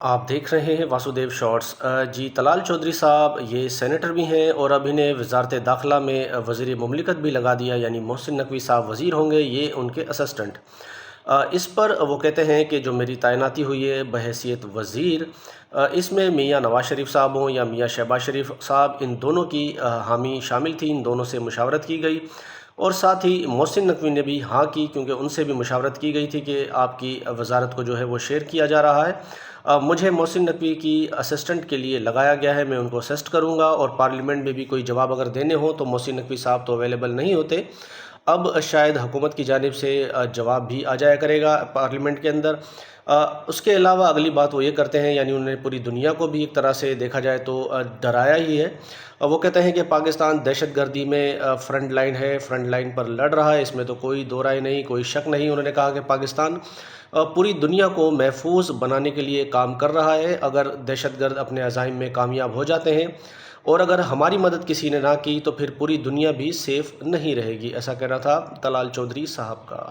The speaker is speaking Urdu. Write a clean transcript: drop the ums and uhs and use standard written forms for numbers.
آپ دیکھ رہے ہیں واسودیو شارٹس۔ جی طلال چودھری صاحب یہ سینیٹر بھی ہیں اور اب انہیں وزارت داخلہ میں وزیر مملکت بھی لگا دیا، یعنی محسن نقوی صاحب وزیر ہوں گے، یہ ان کے اسسٹنٹ۔ اس پر وہ کہتے ہیں کہ جو میری تعیناتی ہوئی ہے بحیثیت وزیر، اس میں میاں نواز شریف صاحب ہوں یا میاں شہباز شریف صاحب، ان دونوں کی حامی شامل تھی، ان دونوں سے مشاورت کی گئی، اور ساتھ ہی محسن نقوی نے بھی ہاں کی، کیونکہ ان سے بھی مشاورت کی گئی تھی کہ آپ کی وزارت کو جو ہے وہ شیئر کیا جا رہا ہے۔ مجھے محسن نقوی کی اسسٹنٹ کے لیے لگایا گیا ہے، میں ان کو اسسٹ کروں گا، اور پارلیمنٹ میں بھی کوئی جواب اگر دینے ہوں تو محسن نقوی صاحب تو اویلیبل نہیں ہوتے۔ اب شاید حکومت کی جانب سے جواب بھی آ جایا کرے گا پارلیمنٹ کے اندر۔ اس کے علاوہ اگلی بات وہ یہ کرتے ہیں، یعنی انہوں نے پوری دنیا کو بھی ایک طرح سے دیکھا جائے تو ڈرایا ہی ہے۔ وہ کہتے ہیں کہ پاکستان دہشت گردی میں فرنٹ لائن ہے، فرنٹ لائن پر لڑ رہا ہے، اس میں تو کوئی دو رائے نہیں، کوئی شک نہیں۔ انہوں نے کہا کہ پاکستان پوری دنیا کو محفوظ بنانے کے لیے کام کر رہا ہے، اگر دہشت گرد اپنے عزائم میں کامیاب ہو جاتے ہیں، اور اگر ہماری مدد کسی نے نہ کی تو پھر پوری دنیا بھی سیف نہیں رہے گی۔ ایسا کہنا تھا طلال چودھری صاحب کا۔